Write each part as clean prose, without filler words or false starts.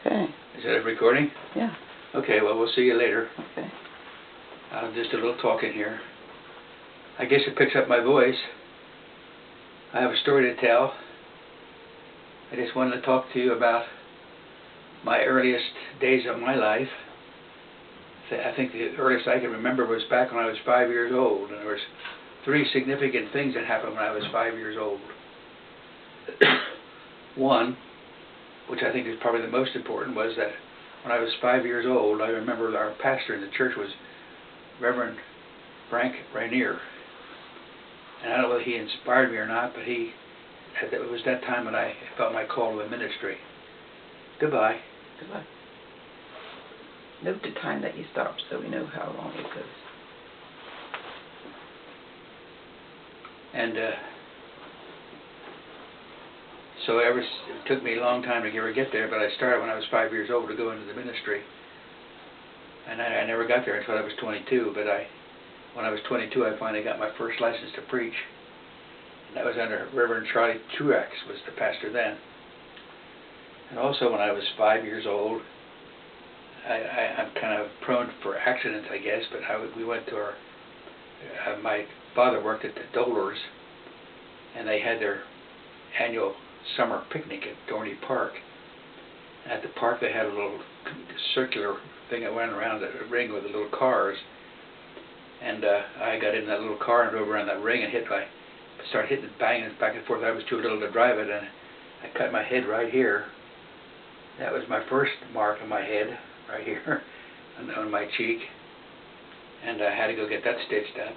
Okay. Is that a recording? Yeah. Okay, well, we'll see you later. Okay. Just a little talking here. I guess it picks up my voice. I have a story to tell. I just wanted to talk to you about my earliest days of my life. I think the earliest I can remember was back when I was 5 years old, and there was 3 significant things that happened when I was 5 years old. One, which I think is probably the most important, was that when I was 5 years old, I remember our pastor in the church was Reverend Frank Rainier. And I don't know whether he inspired me or not, but it was that time when I felt my call to the ministry. Goodbye. Goodbye. Note the time that you stopped so we know how long it goes. And so it took me a long time to ever get there, but I started when I was 5 years old to go into the ministry. And I never got there until I was 22, but when I was 22 I finally got my first license to preach. And that was under Reverend Charlie Truax, was the pastor then. And also when I was 5 years old, I'm kind of prone for accidents, I guess, but we went to my father worked at the Dolers, and they had their annual summer picnic at Dorney Park. And at the park they had a little circular thing that went around a ring with the little cars. And I got in that little car and drove around that ring and started hitting it, banging it back and forth. I was too little to drive it, and I cut my head right here. That was my first mark on my head, right here, on my cheek. And I had to go get that stitched up.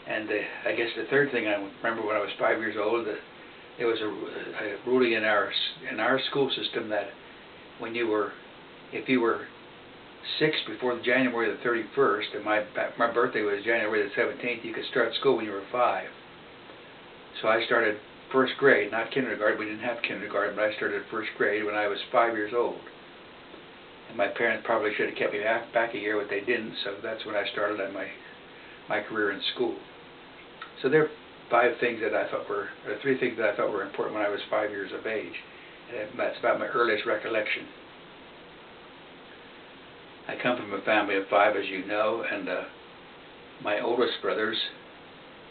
And I guess the third thing I remember when I was 5 years old, that there was a ruling in our school system that if you were 6 before January the 31st, and my birthday was January the 17th, you could start school when you were 5. So I started first grade, not kindergarten. We didn't have kindergarten, but I started first grade when I was 5 years old. And my parents probably should have kept me back a year, but they didn't. So that's when I started on my career in school. So there are 3 things that I thought were important when I was 5 years of age. And that's about my earliest recollection. I come from a family of 5, as you know, and my oldest brothers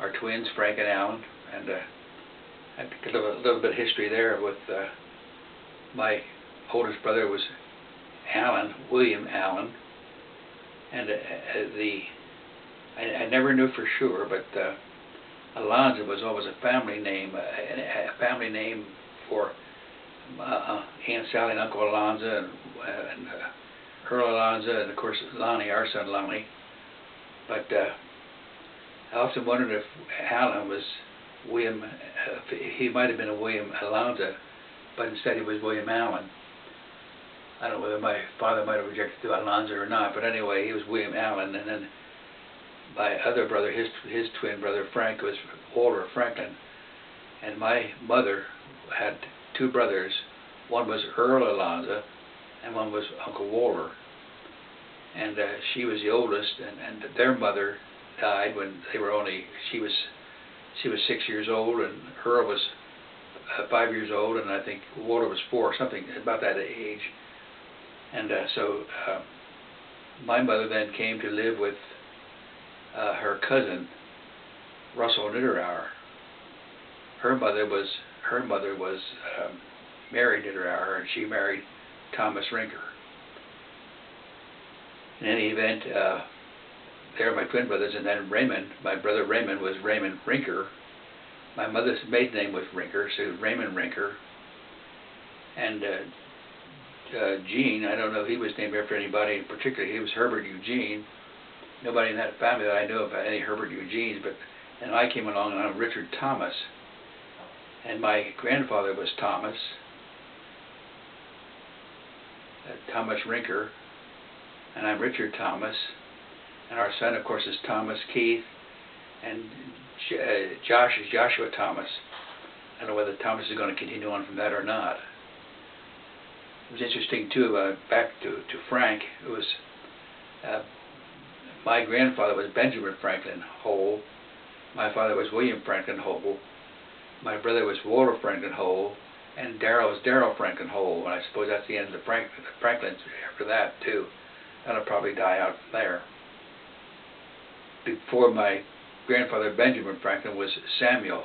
are twins, Frank and Alan, and I have a little bit of history there with my oldest brother was William Allen, and I never knew for sure, but Alonzo was always a family name for Aunt Sally and Uncle Alonzo and Earl Alonzo, and of course Lonnie, our son Lonnie. But I often wondered if Allen was William, he might have been a William Alonzo, but instead he was William Allen. I don't know whether my father might have rejected the Alonzo or not, but anyway, he was William Allen. And then my other brother, his twin brother Frank, was Walter Franklin. And my mother had 2 brothers. One was Earl Alonzo, and one was Uncle Walter. And she was the oldest, and their mother died when she was 6 years old, and Earl was 5 years old, and I think Walter was 4, something about that age. And so my mother then came to live with her cousin Russell Niederauer. Her mother was Mary Niederauer, and she married Thomas Rinker. In any event, they're my twin brothers, and then Raymond, my brother Raymond, was Raymond Rinker. My mother's maiden name was Rinker, so Raymond Rinker. And Gene, I don't know if he was named after anybody in particular. He was Herbert Eugene. Nobody in that family that I know of had any Herbert Eugenes, and I came along and I'm Richard Thomas. And my grandfather was Thomas Rinker, and I'm Richard Thomas. And our son, of course, is Thomas Keith, and Josh is Joshua Thomas. I don't know whether Thomas is going to continue on from that or not. It was interesting, too, back to Frank. It was my grandfather was Benjamin Franklin Hole. My father was William Franklin Hole. My brother was Walter Franklin Hole, and Daryl Franklin Hole, and I suppose that's the end of the Franklins after that too. That'll probably die out there. Before my grandfather Benjamin Franklin was Samuel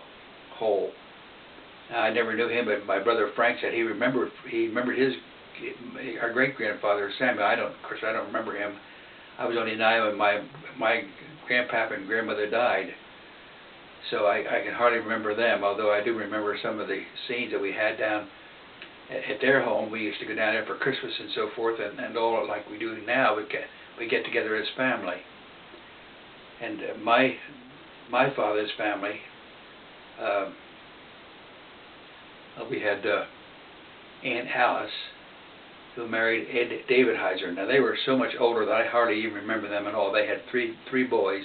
Hole. Now, I never knew him, but my brother Frank said he remembered our great grandfather Samuel. Of course I don't remember him. I was only 9 when my grandpapa and grandmother died, so I can hardly remember them. Although I do remember some of the scenes that we had down at their home. We used to go down there for Christmas and so forth, and all like we do now. We get together as family. And my father's family, we had Aunt Alice, who married David Heiser. Now they were so much older that I hardly even remember them at all. They had three boys.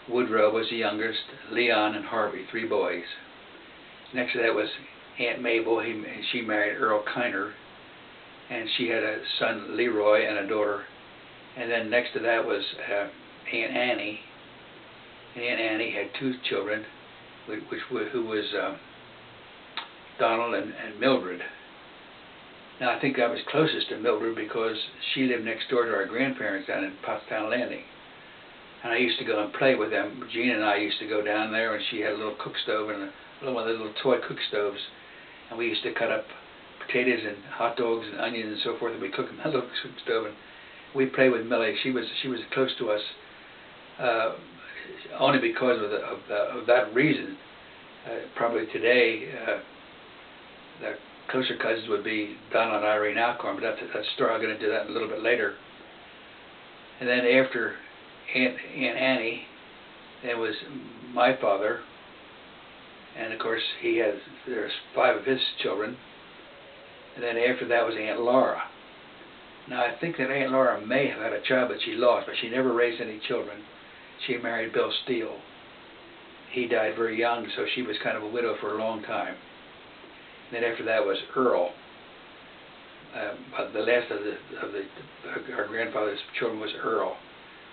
Woodrow was the youngest, Leon and Harvey, 3 boys. Next to that was Aunt Mabel. She married Earl Kiner, and she had a son Leroy and a daughter. And then next to that was Aunt Annie. And Aunt Annie had 2 children, who was Donald and Mildred. Now I think I was closest to Mildred because she lived next door to our grandparents down in Pottstown Landing. And I used to go and play with them. Gene and I used to go down there, and she had a little cook stove and one of the little toy cook stoves. And we used to cut up potatoes and hot dogs and onions and so forth, and we cooked them on the little cook stove. And we played with Millie. She was close to us only because of that reason. Probably today, the closer cousins would be Donald and Irene Alcorn, but that's a story. I'm going to do that a little bit later. And then after Aunt Annie, there was my father, and of course there's 5 of his children. And then after that was Aunt Laura. Now I think that Aunt Laura may have had a child that she lost, but she never raised any children. She married Bill Steele. He died very young, so she was kind of a widow for a long time. And then after that was Earl. The last of our grandfather's children was Earl.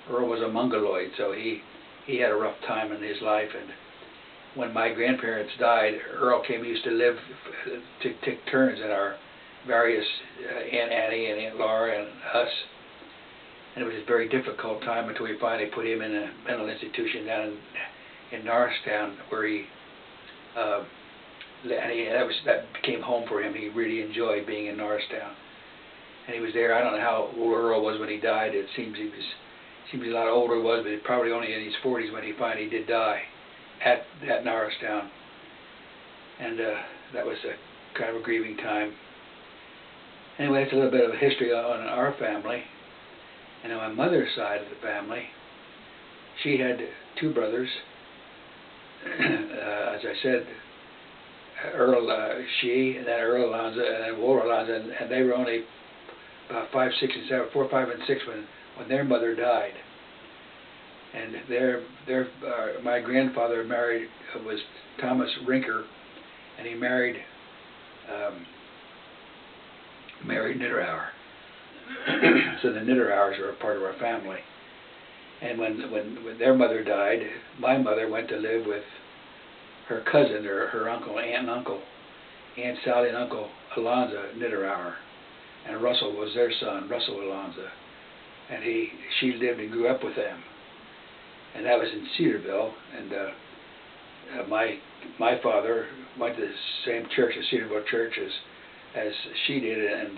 Earl was a Mongoloid, so he had a rough time in his life. And when my grandparents died, Earl used to live to take turns in our various Aunt Annie and Aunt Laura and us. And it was a very difficult time until we finally put him in a mental institution down in Norristown, where that became home for him. He really enjoyed being in Norristown, and he was there. I don't know how old Earl was when he died. It seems a lot older he was, but he probably only in his 40s when he finally did die at Norristown. And that was a kind of a grieving time. Anyway, that's a little bit of a history on our family. And on my mother's side of the family, she had 2 brothers. As I said, Earl, and then Earl Alonzo, and then Walter Alonzo, and they were only about 5, 6, and 7, 4, 5, and 6 when their mother died. And my grandfather was Thomas Rinker, and he married Niederauer. So the Niederauers are a part of our family. And when their mother died, my mother went to live with her cousin, or her uncle, aunt and uncle, Aunt Sally and Uncle Alonzo Niederauer. And Russell was their son, Russell Alonzo. And she lived and grew up with them. And that was in Cedarville. And my father went to the same church, the Cedarville church, as she did, and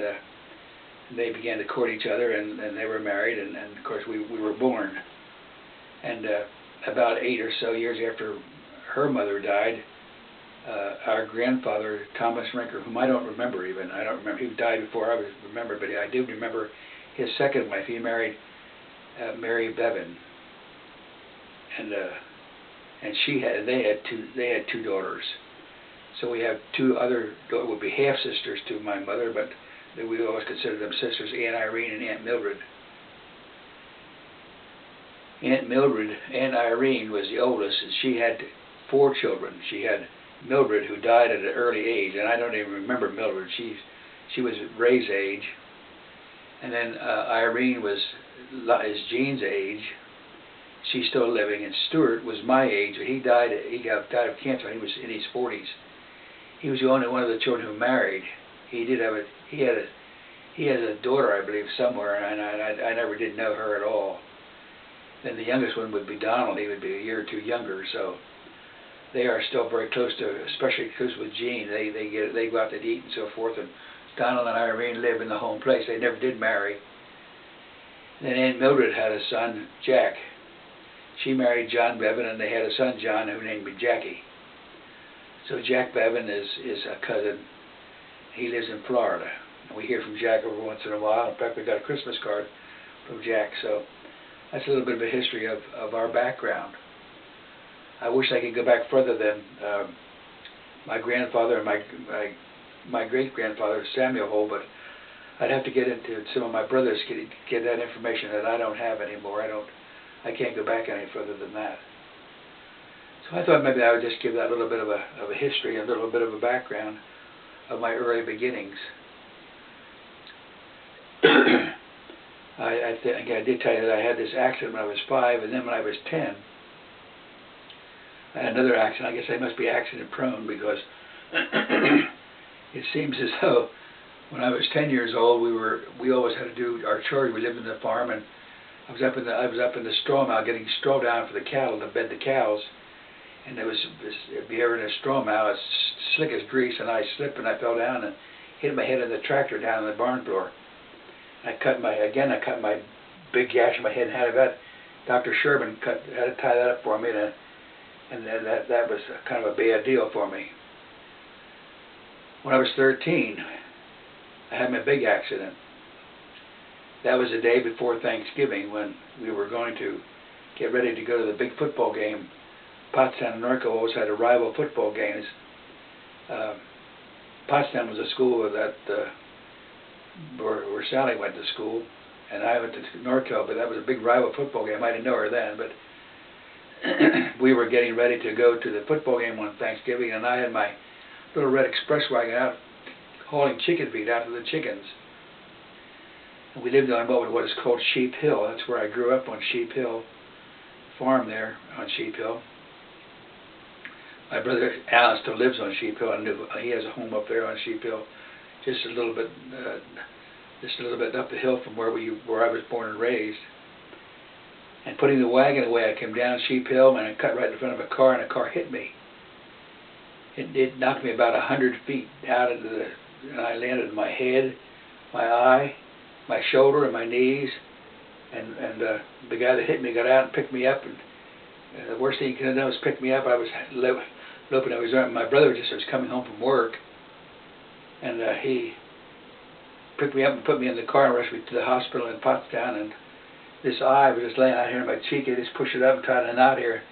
they began to court each other, and they were married, and of course we were born. And about 8 or so years after her mother died, our grandfather, Thomas Rinker, whom I don't remember even, he died before I was remembered, but I do remember his second wife. He married Mary Bevan, and they had 2 daughters. So we have 2 other, would be half sisters to my mother, but we always considered them sisters, Aunt Irene and Aunt Mildred. Aunt Irene was the oldest, and she had 4 children. She had Mildred, who died at an early age, and I don't even remember Mildred. She was Ray's age. And then Irene is Jean's age. She's still living, and Stuart was my age, but he died of cancer when he was in his 40s. he was the only one of the children who married. He has a daughter, I believe, somewhere, and I never did know her at all. Then the youngest one would be Donald. He would be a year or two younger, so they are still very close to, especially close with Jean. They go out to eat and so forth. And Donald and Irene live in the home place. They never did marry. Then Aunt Mildred had a son, Jack. She married John Bevan, and they had a son, John, who named him Jackie. So Jack Bevan is a cousin. He lives in Florida. And we hear from Jack every once in a while. In fact, we got a Christmas card from Jack. So that's a little bit of a history of our background. I wish I could go back further than my grandfather and my great-grandfather, Samuel Hull, but I'd have to get into some of my brothers to get that information that I don't have anymore. I can't go back any further than that. So I thought maybe I would just give that little bit of a history, a little bit of a background of my early beginnings. I think I did tell you that I had this accident when I was 5, and then when I was 10, I had another accident. I guess I must be accident prone, because it seems as though when I was 10 years old, we always had to do our chores. We lived in the farm, and I was up in the straw mow getting straw down for the cattle to bed the cows. And there was, if you ever in a straw mow, it's slick as grease, and I slipped and I fell down and hit my head in the tractor down in the barn floor. I cut my big gash in my head and had about Dr. Sherman had to tie that up for me, and that was kind of a bad deal for me. When I was 13, I had my big accident. That was the day before Thanksgiving, when we were going to get ready to go to the big football game. Pottstown and Norco always had a rival football games. Pottstown was a school where Sally went to school, and I went to Norco, but that was a big rival football game. I didn't know her then, but we were getting ready to go to the football game on Thanksgiving, and I had my little red express wagon out hauling chicken feed out to the chickens. And we lived on what is called Sheep Hill. That's where I grew up, on Sheep Hill farm there on Sheep Hill. My brother Alan still lives on Sheep Hill. He has a home up there on Sheep Hill, just a little bit up the hill from where I was born and raised. And putting the wagon away, I came down Sheep Hill and I cut right in front of a car, and a car hit me. It knocked me about 100 feet out into and I landed in my head, my eye, my shoulder, and my knees. And the guy that hit me got out and picked me up. And the worst thing he could have done was pick me up. I was loping at his arm. My brother was coming home from work, and he picked me up and put me in the car and rushed me to the hospital in Pottstown. And this eye was just laying out here in my cheek. They just pushed it up and tied a knot here.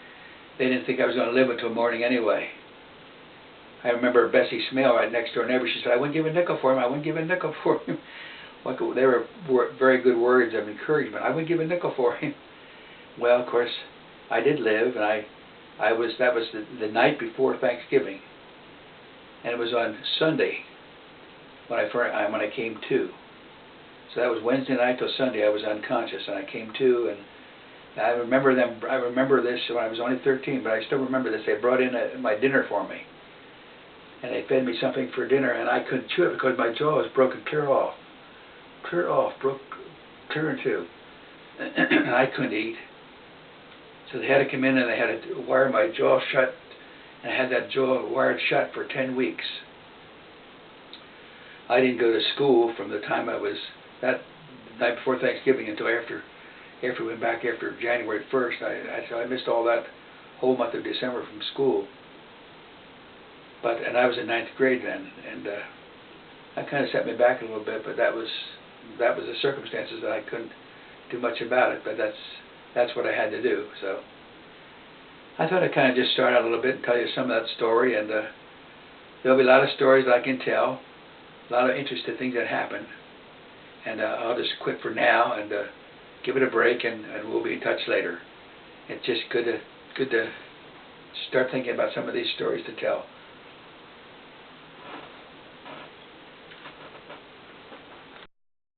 They didn't think I was going to live until morning anyway. I remember Bessie Smale, right next door neighbor. She said, "I wouldn't give a nickel for him. I wouldn't give a nickel for him." They were very good words of encouragement. I wouldn't give a nickel for him. Well, of course, I did live, and that was the night before Thanksgiving, and it was on Sunday when I came to. So that was Wednesday night till Sunday. I was unconscious, and I came to, and I remember this when I was only 13, but I still remember this. They brought in my dinner for me, and they fed me something for dinner, and I couldn't chew it because my jaw was broken clear off, broke clear in two, and I couldn't eat. So they had to come in and they had to wire my jaw shut, and I had that jaw wired shut for 10 weeks. I didn't go to school from the time that night before Thanksgiving until after we went back after January 1st. So I missed all that whole month of December from school. And I was in 9th grade then, and that kind of set me back a little bit. But that was the circumstances that I couldn't do much about it. But that's what I had to do. So I thought I'd kind of just start out a little bit and tell you some of that story, and there'll be a lot of stories that I can tell, a lot of interesting things that happen, and I'll just quit for now and give it a break, and we'll be in touch later. It's just good to start thinking about some of these stories to tell.